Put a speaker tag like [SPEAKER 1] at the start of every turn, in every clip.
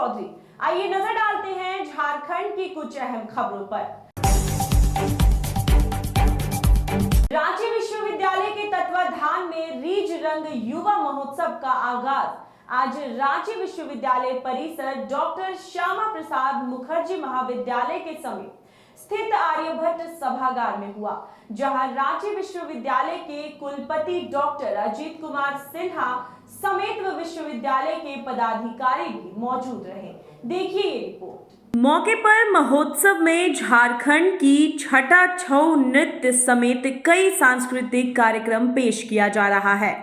[SPEAKER 1] चौधरी। आइए नजर डालते हैं झारखंड की कुछ अहम खबरों पर। रांची विश्वविद्यालय के तत्वाधान में रीज रंग युवा महोत्सव का आगाज आज रांची विश्वविद्यालय परिसर डॉक्टर श्यामा प्रसाद मुखर्जी महाविद्यालय के समीप स्थित आर्यभट्ट सभागार में हुआ, जहां रांची विश्वविद्यालय के कुलपति डॉक्टर अजीत कुमार सिन्हा समेत विश्वविद्यालय के पदाधिकारी भी मौजूद रहे। देखिए ये रिपोर्ट। मौके पर महोत्सव में झारखंड की छटा छऊ नृत्य समेत कई सांस्कृतिक कार्यक्रम पेश किया जा रहा है।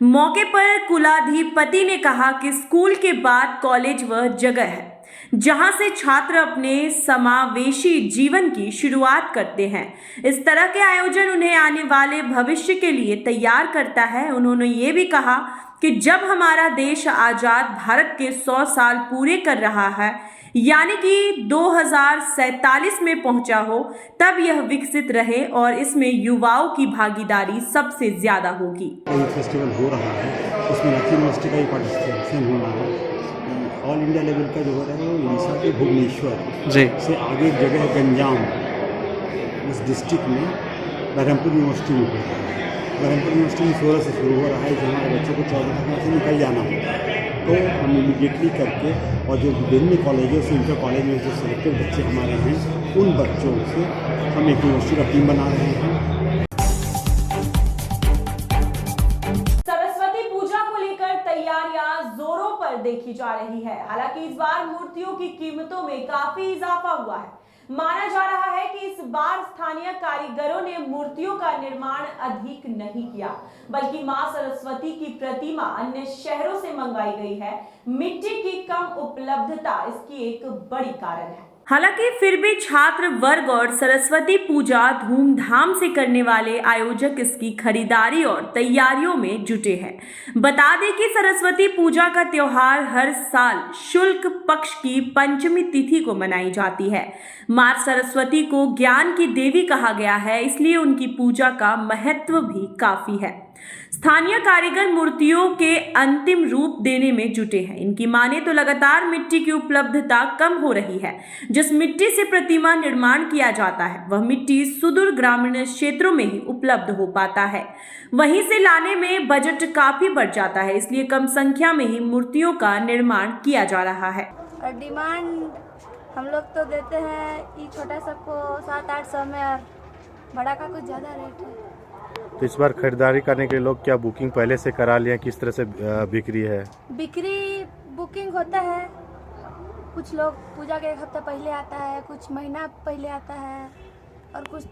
[SPEAKER 1] मौके पर कुलाधिपति ने कहा कि स्कूल के बाद कॉलेज वह जगह है जहां से छात्र अपने समावेशी जीवन की शुरुआत करते हैं। इस तरह के आयोजन उन्हें आने वाले भविष्य के लिए तैयार करता है। उन्होंने ये भी कहा कि जब हमारा देश आजाद भारत के 100 साल पूरे कर रहा है, यानी कि 2047 में पहुंचा हो, तब यह विकसित रहे और इसमें युवाओं की भागीदारी सबसे ज्यादा होगी।
[SPEAKER 2] फेस्टिवल हो रहा है, उसमें रांची यूनिवर्सिटी का ही पार्टिसिपेशन होना है। ऑल इंडिया लेवल का जो हो रहा है वो उड़ीसा के भुवनेश्वर से आगे एक जगह है गंजाम, इस डिस्ट्रिक्ट में बरहमपुर यूनिवर्सिटी में पड़ता है। बरहमपुर यूनिवर्सिटी में 16 से शुरू हो रहा है, जहाँ हमारे बच्चों को 14 तक से निकल जाना होगा। तो हम इमीडिएटली करके और जो विभिन्न कॉलेजों से इंटर कॉलेज में जो सिलेक्टेड बच्चे हमारे हैं, उन बच्चों से हम एक यूनिवर्सिटी का टीम बना रहे हैं।
[SPEAKER 1] सरस्वती पूजा को लेकर तैयारियां जोरों पर देखी जा रही है। हालांकि इस बार मूर्तियों की कीमतों में काफी इजाफा हुआ है। माना जा रहा है कि इस बार स्थानीय कारीगरों ने मूर्तियों का निर्माण अधिक नहीं किया, बल्कि मां सरस्वती की प्रतिमा अन्य शहरों से मंगवाई गई है। मिट्टी की कम उपलब्धता इसकी एक बड़ी कारण है। हालांकि फिर भी छात्र वर्ग और सरस्वती पूजा धूमधाम से करने वाले आयोजक इसकी खरीदारी और तैयारियों में जुटे हैं। बता दें कि सरस्वती पूजा का त्योहार हर साल शुक्ल पक्ष की पंचमी तिथि को मनाई जाती है। मां सरस्वती को ज्ञान की देवी कहा गया है, इसलिए उनकी पूजा का महत्व भी काफी है। स्थानीय कारीगर मूर्तियों के अंतिम रूप देने में जुटे हैं। इनकी माने तो लगातार मिट्टी की उपलब्धता कम हो रही है। जिस मिट्टी से प्रतिमा निर्माण किया जाता है, वह मिट्टी सुदूर ग्रामीण क्षेत्रों में ही उपलब्ध हो पाता है। वहीं से लाने में बजट काफी बढ़ जाता है, इसलिए कम संख्या में ही मूर्तियों का निर्माण किया जा रहा है।
[SPEAKER 3] और डिमांड हम लोग तो देते हैं ये छोटा सबको 700-800 में, और बड़ा का कुछ ज़्यादा रेट है।
[SPEAKER 4] तो इस बार खरीदारी करने के लिए लोग क्या बुकिंग पहले से करा लिया, किस तरह से बिक्री है?
[SPEAKER 3] बिक्री बुकिंग होता है, कुछ लोग पूजा के एक हफ्ता पहले आता है, कुछ महीना पहले आता है, और कुछ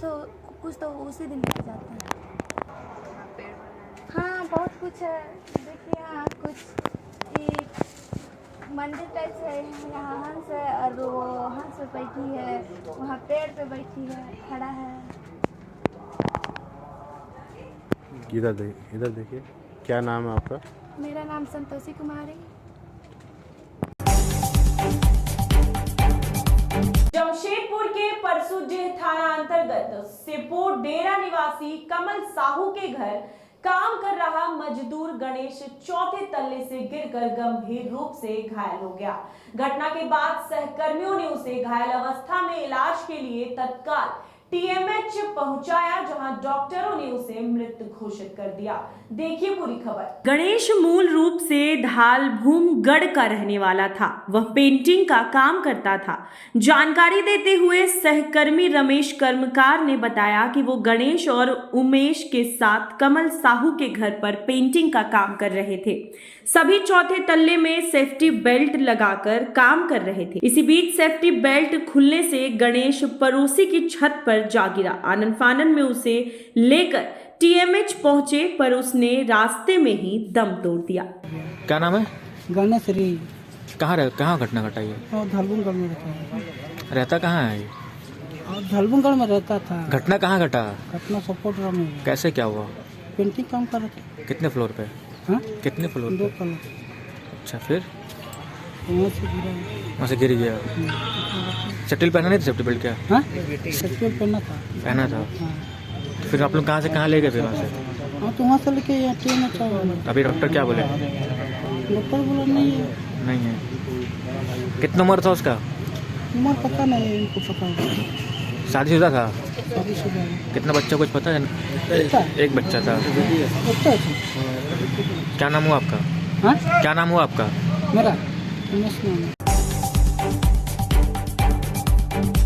[SPEAKER 3] तो उसी दिन आ जाते हैं। हाँ, बहुत कुछ है। देखिए यहाँ कुछ मंदिर टाइप से यहाँ हंस है, और वो हंस पे बैठी है, वहाँ पेड़ पे बैठी है, खड़ा है।
[SPEAKER 4] इधर देखिए, क्या नाम है आपका?
[SPEAKER 3] मेरा नाम संतोषी कुमारी।
[SPEAKER 1] जमशेदपुर के परसुडीह थाना अंतर्गत सिपोर डेरा निवासी कमल साहू के घर काम कर रहा मजदूर गणेश चौथे तल्ले से गिरकर गंभीर रूप से घायल हो गया। घटना के बाद सहकर्मियों ने उसे घायल अवस्था में इलाज के लिए तत्काल टीएमएच पहुंचाया, जहां डॉक्टरों ने उसे मृत घोषित कर दिया। देखिए पूरी खबर। गणेश मूल रूप से धालभूमगढ़ का रहने वाला था। वह पेंटिंग का काम करता था। जानकारी देते हुए सहकर्मी रमेश कर्मकार ने बताया कि वो गणेश और उमेश के साथ कमल साहू के घर पर पेंटिंग का काम कर रहे थे। सभी चौथे तल्ले में सेफ्टी बेल्ट लगाकर काम कर रहे थे। इसी बीच सेफ्टी बेल्ट खुलने से गणेश पड़ोसी की छत पर जा गिरा। आनन फानन में उसे लेकर टीएमएच पहुंचे, पर उसने रास्ते में ही दम तोड़ दिया।
[SPEAKER 5] क्या नाम है?
[SPEAKER 6] गणेश री।
[SPEAKER 5] कहाँ घटना घटाई है?
[SPEAKER 6] और धलबुनगढ़ में रहता
[SPEAKER 5] रहता कहाँ है?
[SPEAKER 6] और धलबुनगढ़ में रहता था।
[SPEAKER 5] घटना कहाँ घटा?
[SPEAKER 6] घटना सपोर्ट में।
[SPEAKER 5] कैसे क्या हुआ?
[SPEAKER 6] पेंटिंग काम कर रहे थे।
[SPEAKER 5] कितने फ्लोर पे?
[SPEAKER 6] हाँ?
[SPEAKER 5] कितने फ्लोर?
[SPEAKER 6] 2 फ्लोर।
[SPEAKER 5] अच्छा, फिर
[SPEAKER 6] वहाँ से
[SPEAKER 5] गिर गया। सेफ्टी पहना नहीं था? सेफ्टी बेल्ट क्या?
[SPEAKER 6] हाँ? सेफ्टी पहना था। हाँ।
[SPEAKER 5] तो फिर आप लोग कहाँ से कहाँ ले गए फिर वहाँ से?
[SPEAKER 6] हाँ, तो वहाँ से लेके यहाँ टीएमएच।
[SPEAKER 5] अभी डॉक्टर क्या बोले?
[SPEAKER 6] डॉक्टर बोला नहीं
[SPEAKER 5] नहीं है। कितना उम्र था उसका?
[SPEAKER 6] उम्र पता नहीं, इनको पता होगा।
[SPEAKER 5] शादीशुदा था?
[SPEAKER 6] शादीशुदा है।
[SPEAKER 5] कितना बच्चा कुछ पता है? एक बच्चा था।
[SPEAKER 6] बच्चा है।
[SPEAKER 5] क्या नाम हुआ आपका?
[SPEAKER 6] हाँ,
[SPEAKER 5] क्या नाम हुआ आपका?
[SPEAKER 6] मेरा उमेश नाम है।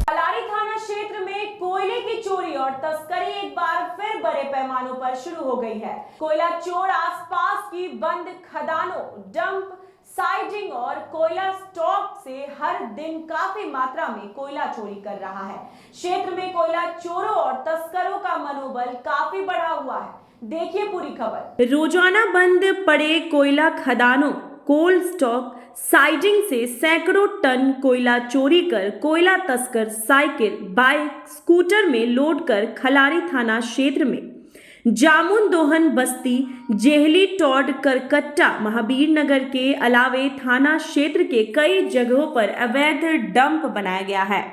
[SPEAKER 1] खलारी थाना क्षेत्र में कोयले की चोरी और तस्करी एक बार फिर बड़े पैमानों पर शुरू हो गई है। कोयला चोर आसपास की बंद खदानों, डंप साइटिंग और कोयला स्टॉक से हर दिन काफी मात्रा में कोयला चोरी कर रहा है। क्षेत्र में कोयला चोरों और तस्करों का मनोबल काफी बढ़ा हुआ है। देखिए पूरी खबर। रोजाना बंद पड़े कोयला खदानों, कोल स्टॉक साइटिंग से सैकड़ों टन कोयला चोरी कर कोयला तस्कर साइकिल, बाइक, स्कूटर में लोड कर खलारी थाना क्षेत्र में जामुन दोहन बस्ती, जेहली टॉड, करकट्टा, महावीर नगर के अलावे थाना क्षेत्र के कई जगहों पर अवैध डंप बनाया गया है।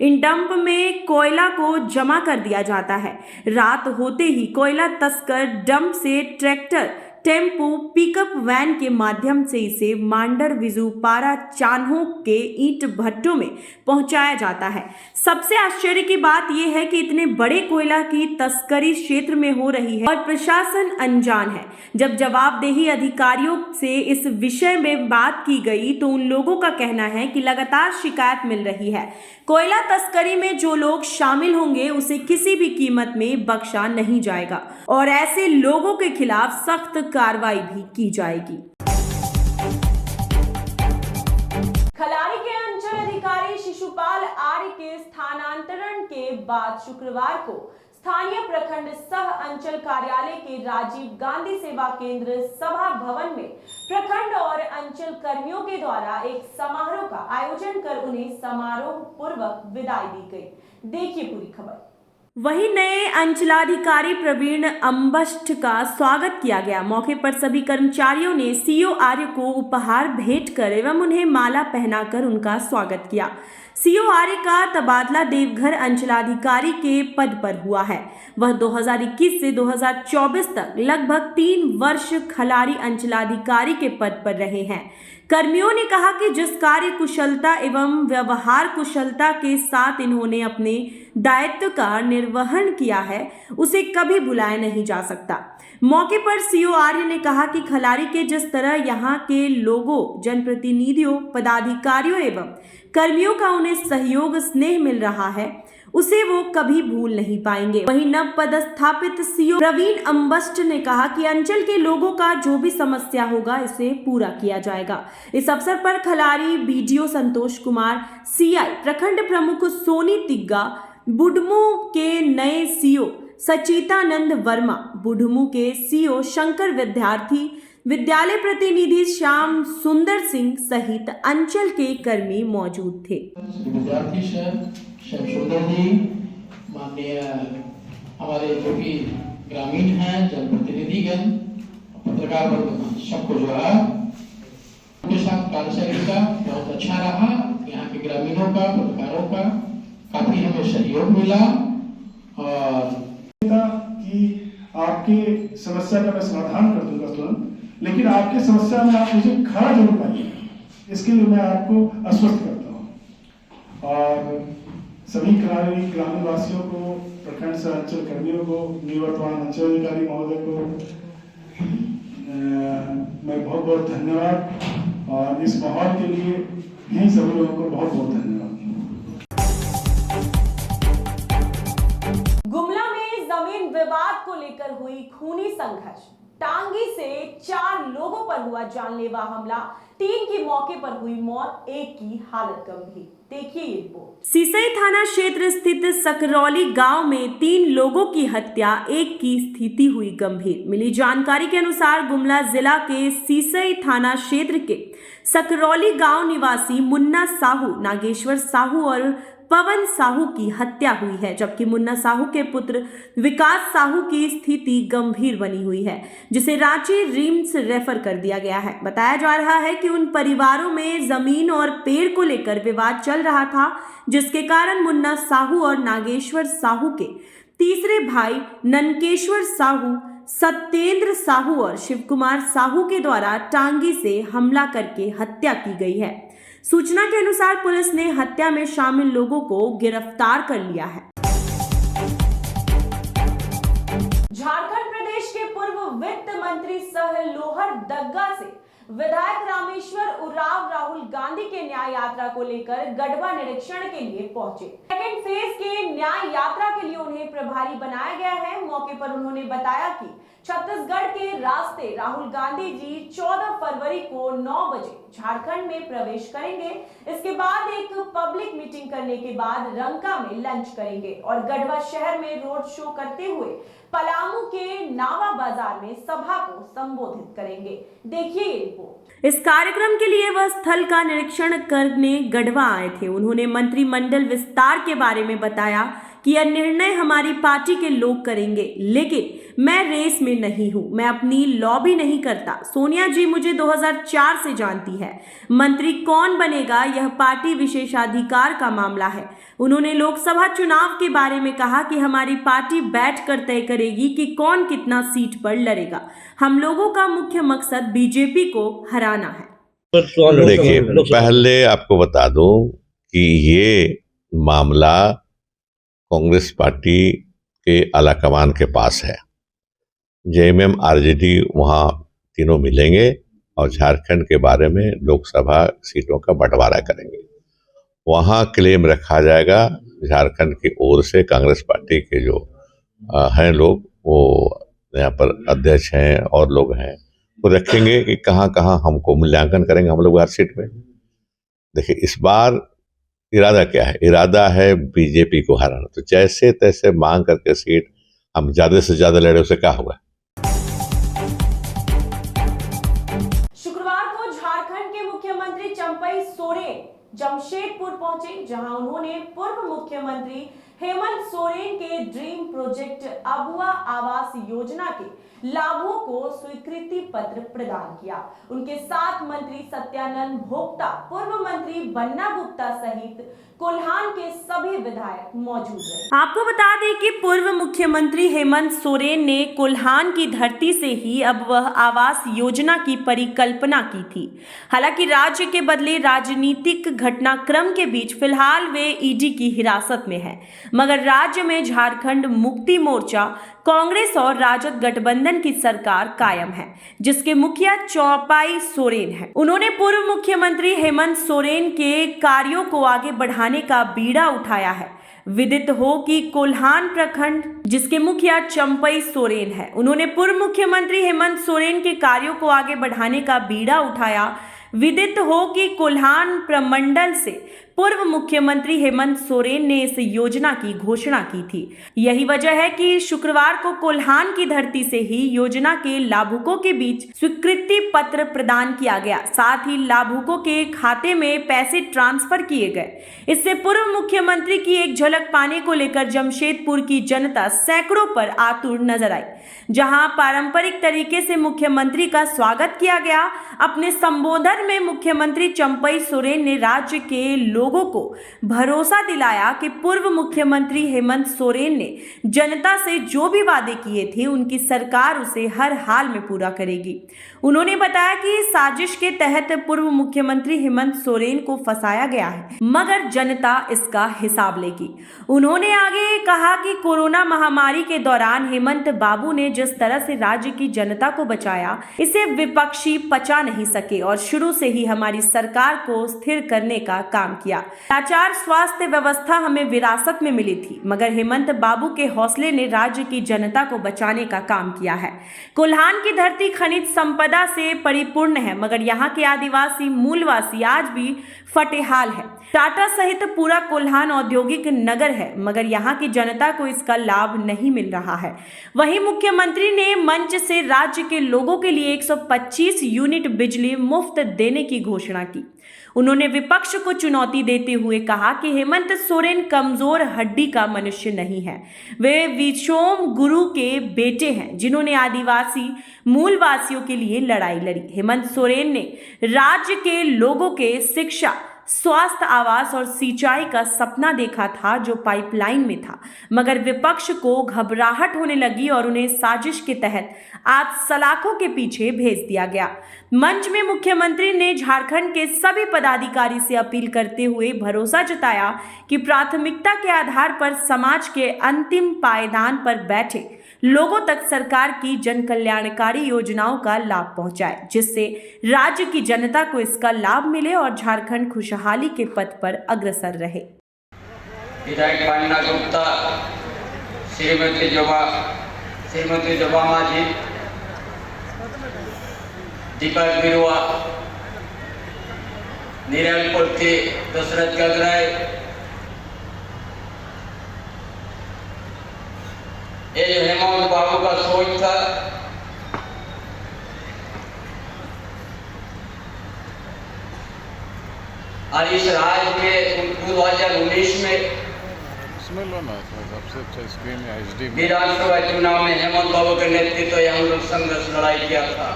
[SPEAKER 1] इन डंप में कोयला को जमा कर दिया जाता है। रात होते ही कोयला तस्कर डंप से ट्रैक्टर, टेम्पो, पिकअप वैन के माध्यम से इसे मांडर, विजुपारा, चान्हो के ईंट भट्टों में पहुंचाया जाता है। सबसे आश्चर्य की बात यह है कि इतने बड़े कोयला की तस्करी क्षेत्र में हो रही है और प्रशासन अनजान है। जब जवाबदेही अधिकारियों से इस विषय में बात की गई तो उन लोगों का कहना है कि लगातार शिकायत मिल रही है। कोयला तस्करी में जो लोग शामिल होंगे उसे किसी भी कीमत में बख्शा नहीं जाएगा और ऐसे लोगों के खिलाफ सख्त कार्रवाई भी की जाएगी। खलारी के अंचल अधिकारी शिशुपाल आर्य के स्थानांतरण के बाद शुक्रवार को स्थानीय प्रखंड सह अंचल कार्यालय के राजीव गांधी सेवा केंद्र सभा भवन में प्रखंड और अंचल कर्मियों के द्वारा एक समारोह का आयोजन कर उन्हें समारोह पूर्वक विदाई दी गई। देखिए पूरी खबर। वहीं नए अंचलाधिकारी प्रवीण अम्बष्ट का स्वागत किया गया। मौके पर सभी कर्मचारियों ने सीओ आर्य को उपहार भेंट कर एवं उन्हें माला पहनाकर उनका स्वागत किया। सीओ आर्य का तबादला देवघर अंचलाधिकारी के पद पर हुआ है। वह 2021 से 2024 तक लगभग 3 वर्ष खलारी अंचलाधिकारी के पद पर रहे हैं। कर्मियों ने कहा कि जिस कार्य कुशलता एवं व्यवहार कुशलता के साथ इन्होंने अपने दायित्व का निर्वहन किया है उसे कभी भुलाया नहीं जा सकता। मौके पर सीओ आर्य ने कहा कि खलारी के जिस तरह यहाँ के लोगों, जनप्रतिनिधियों, पदाधिकारियों एवं कर्मियों का उन्हें सहयोग, स्नेह मिल रहा है उसे वो कभी भूल नहीं पाएंगे। वहीं नव पदस्थापित सीओ प्रवीण अम्बष्ट ने कहा कि अंचल के लोगों का जो भी समस्या होगा इसे पूरा किया जाएगा। इस अवसर पर खलारी बीडीओ संतोष कुमार, सीआई प्रखंड प्रमुख सोनी तिग्गा, बुढ़मू के नए सीओ सचितानंद वर्मा, बुढ़मू के सीओ शंकर विद्यार्थी, विद्यालय प्रतिनिधि श्याम सुंदर सिंह सहित अंचल के कर्मी मौजूद थे।
[SPEAKER 7] विद्यार्थी श्याम सुंदर जी, माननीय हमारे जो भी ग्रामीण हैं, जनप्रतिनिधिगण, पत्रकार वर्ग, सबको जो है उनके साथ कार्यशैली का बहुत अच्छा रहा। यहाँ के ग्रामीणों का, पत्रकारों का काफी हमें सहयोग मिला और
[SPEAKER 8] कि आपकी समस्या का मैं समाधान कर दूंगा तुरंत, लेकिन आपकी समस्या में आप मुझे खड़ा जरूर पाइएगा, इसके लिए मैं आपको आश्वस्त करता हूँ। और सभी ग्रामीण वासियों को, प्रखंड सह अंचल कर्मियों को, निवर्तमान अंचलाधिकारी महोदय को मैं बहुत बहुत धन्यवाद और इस माहौल के लिए भी सभी लोगों को बहुत बहुत धन्यवाद।
[SPEAKER 1] गुमला में जमीन विवाद को लेकर हुई खूनी संघर्ष, टांगी से 4 लोगों पर हुआ जानलेवा हमला, 3 की मौके पर हुई मौत, 1 की हालत गंभीर। देखिए ये रिपोर्ट। सीसई थाना क्षेत्र स्थित सकरौली गांव में 3 लोगों की हत्या, 1 की स्थिति हुई गंभीर। मिली जानकारी के अनुसार गुमला जिला के सीसई थाना क्षेत्र के सकरौली गांव निवासी मुन्ना साहू, नागेश्वर साहू और पवन साहू की हत्या हुई है, जबकि मुन्ना साहू के पुत्र विकास साहू की स्थिति गंभीर बनी हुई है, जिसे रांची रिम्स रेफर कर दिया गया है। बताया जा रहा है कि उन परिवारों में जमीन और पेड़ को लेकर विवाद चल रहा था, जिसके कारण मुन्ना साहू और नागेश्वर साहू के तीसरे भाई ननकेश्वर साहू सत्येंद्र साहू और शिवकुमार साहू के द्वारा टांगी से हमला करके हत्या की गई है। सूचना के अनुसार पुलिस ने हत्या में शामिल लोगों को गिरफ्तार कर लिया है। झारखंड प्रदेश के पूर्व वित्त मंत्री सह लोहरदगा से विधायक रामेश्वर उरांव राहुल गांधी के न्याय यात्रा को लेकर गढ़वा निरीक्षण के लिए पहुंचे। सेकेंड फेज के न्याय यात्रा के लिए उन्हें प्रभारी बनाया गया है। मौके पर उन्होंने बताया कि छत्तीसगढ़ के रास्ते राहुल गांधी जी 14 फरवरी को 9 बजे झारखंड में प्रवेश करेंगे। इसके बाद एक पब्लिक मीटिंग करने के बाद रंका में लंच करेंगे और गढ़वा शहर में रोड शो करते हुए पलामू के नावा बाजार में सभा को संबोधित करेंगे। देखिए ये रिपोर्ट। इस कार्यक्रम के लिए वह स्थल का निरीक्षण करने गढ़वा आए थे। उन्होंने मंत्रिमंडल विस्तार के बारे में बताया कि यह निर्णय हमारी पार्टी के लोग करेंगे, लेकिन मैं रेस में नहीं हूं, मैं अपनी लॉबी नहीं करता। सोनिया जी मुझे 2004 से जानती है। मंत्री कौन बनेगा यह पार्टी विशेषाधिकार का मामला है। उन्होंने लोकसभा चुनाव के बारे में कहा कि हमारी पार्टी बैठकर तय करेगी कि कौन कितना सीट पर लड़ेगा। हम लोगों का मुख्य मकसद बीजेपी को हराना है।
[SPEAKER 9] देखिए, पहले आपको बता दूं कि ये मामला कांग्रेस पार्टी के आलाकमान के पास है। जेएमएम आरजेडी वहाँ तीनों मिलेंगे और झारखंड के बारे में लोकसभा सीटों का बंटवारा करेंगे। वहाँ क्लेम रखा जाएगा झारखंड की ओर से। कांग्रेस पार्टी के जो हैं लोग, वो यहाँ पर अध्यक्ष हैं और लोग हैं, वो रखेंगे कि कहाँ कहाँ हमको मूल्यांकन करेंगे हम लोग हर सीट में। देखिए, इस बार इरादा क्या है? इरादा है बीजेपी को हराना। तो जैसे तैसे मांग करके सीट हम ज्यादा से ज्यादा लड़े, उसे क्या होगा?
[SPEAKER 1] शुक्रवार को झारखंड के मुख्यमंत्री चंपई सोरेन जमशेदपुर पहुंचे, जहां उन्होंने पूर्व मुख्यमंत्री हेमंत सोरेन के ड्रीम प्रोजेक्ट अबुआ आवास योजना के लाभों को स्वीकृति पत्र प्रदान किया। उनके साथ मंत्री सत्यानंद भोक्ता, पूर्व मंत्री बन्ना गुप्ता सहित कोल्हान के सभी विधायक मौजूद रहे। आपको बता दें कि पूर्व मुख्यमंत्री हेमंत सोरेन ने कोल्हान की धरती से ही अब वह आवास योजना की परिकल्पना की थी। हालांकि राज्य के बदले राजनीतिक घटनाक्रम के बीच फिलहाल वे ईडी की हिरासत में है, मगर राज्य में झारखंड मुक्ति मोर्चा, कांग्रेस और राजद गठबंधन की सरकार कायम है, जिसके मुखिया चंपई सोरेन है। उन्होंने पूर्व मुख्यमंत्री हेमंत सोरेन के कार्यों को आगे बढ़ाने का बीड़ा उठाया है। विदित हो कि कोल्हान प्रखंड जिसके मुखिया चंपई सोरेन है, उन्होंने पूर्व मुख्यमंत्री हेमंत सोरेन के कार्यों को आगे बढ़ाने का बीड़ा उठाया। विदित हो कि कोल्हान प्रमंडल से पूर्व मुख्यमंत्री हेमंत सोरेन ने इस योजना की घोषणा की थी। यही वजह है कि शुक्रवार को कोल्हान की धरती से ही योजना के लाभुकों के बीच स्वीकृति पत्र प्रदान किया गया। साथ ही लाभुकों के खाते में पैसे ट्रांसफर किए गए। इससे पूर्व मुख्यमंत्री की एक झलक पाने को लेकर जमशेदपुर की जनता सैकड़ों पर आतुर नजर आई, जहां पारंपरिक तरीके से मुख्यमंत्री का स्वागत किया गया। अपने संबोधन में मुख्यमंत्री चंपई सोरेन ने राज्य के लोगों को भरोसा दिलाया कि पूर्व मुख्यमंत्री हेमंत सोरेन ने जनता से जो भी वादे किए थे, उनकी सरकार उसे हर हाल में पूरा करेगी। उन्होंने बताया कि साजिश के तहत पूर्व मुख्यमंत्री हेमंत सोरेन को फंसाया गया है, मगर जनता इसका हिसाब लेगी। उन्होंने आगे कहा कि कोरोना महामारी के दौरान हेमंत बाबू ने जिस तरह से राज्य की जनता को बचाया, इसे विपक्षी पचा नहीं सके और शुरू से ही हमारी सरकार को स्थिर करने का काम किया। लाचार स्वास्थ्य व्यवस्था हमें विरासत में मिली थी, मगर हेमंत बाबू के हौसले ने राज्य की जनता को बचाने का काम किया है। कोल्हान की धरती खनिज संपदा से परिपूर्ण है, मगर यहाँ के आदिवासी मूलवासी आज भी फटेहाल है। टाटा सहित पूरा कोल्हान औद्योगिक नगर है, मगर यहाँ की जनता को इसका लाभ नहीं मिल रहा है। वहीं मुख्यमंत्री ने मंच से राज्य के लोगों के लिए 125 यूनिट बिजली मुफ्त देने की घोषणा की। उन्होंने विपक्ष को चुनौती देते हुए कहा कि हेमंत सोरेन कमजोर हड्डी का मनुष्य नहीं है, वे विश्वम गुरु के बेटे हैं, जिन्होंने आदिवासी मूलवासियों के लिए लड़ाई लड़ी। हेमंत सोरेन ने राज्य के लोगों के शिक्षा, स्वास्थ्य, आवास और सिंचाई का सपना देखा था जो पाइपलाइन में था, मगर विपक्ष को घबराहट होने लगी और उन्हें साजिश के तहत आज सलाखों के पीछे भेज दिया गया। मंच में मुख्यमंत्री ने झारखंड के सभी पदाधिकारी से अपील करते हुए भरोसा जताया कि प्राथमिकता के आधार पर समाज के अंतिम पायदान पर बैठे लोगों तक सरकार की जन कल्याणकारी योजनाओं का लाभ पहुंचाए, जिससे राज्य की जनता को इसका लाभ मिले और झारखंड खुशहाली के पथ पर अग्रसर रहे।
[SPEAKER 10] विधायक पान्ना गुप्ता, श्रीमती जोबा माझी, दीपक बिरुआ, नीरल पुर्ती, दशरथ गगराय, ये जो हेमंत बाबू का सोच था, और इस राज्य में 2019 में विधानसभा चुनाव में हेमंत बाबू के नेतृत्व में हम लोग संघर्ष लड़ाई किया था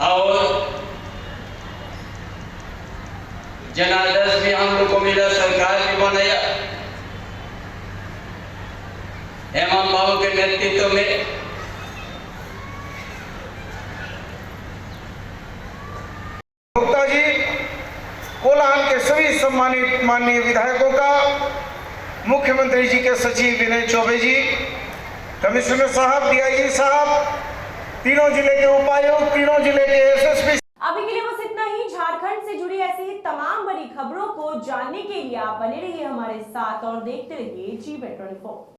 [SPEAKER 10] और जनादेश भी हम लोग को मिला, सरकार भी बनाया हेमंत बाबू के नेतृत्व में।
[SPEAKER 11] गुप्ता जी, कोल्हान के सभी सम्मानित माननीय विधायकों का, मुख्यमंत्री जी के सचिव विनय चौबे जी, कमिश्नर साहब, डीआईजी साहब, तीनों जिले के उपायुक्त, तीनों जिले के एसएसपी।
[SPEAKER 1] अभी के लिए बस इतना ही। झारखंड से जुड़ी ऐसी ही तमाम बड़ी खबरों को जानने के लिए आप बने रहिए हमारे साथ और देखते रहिए G24।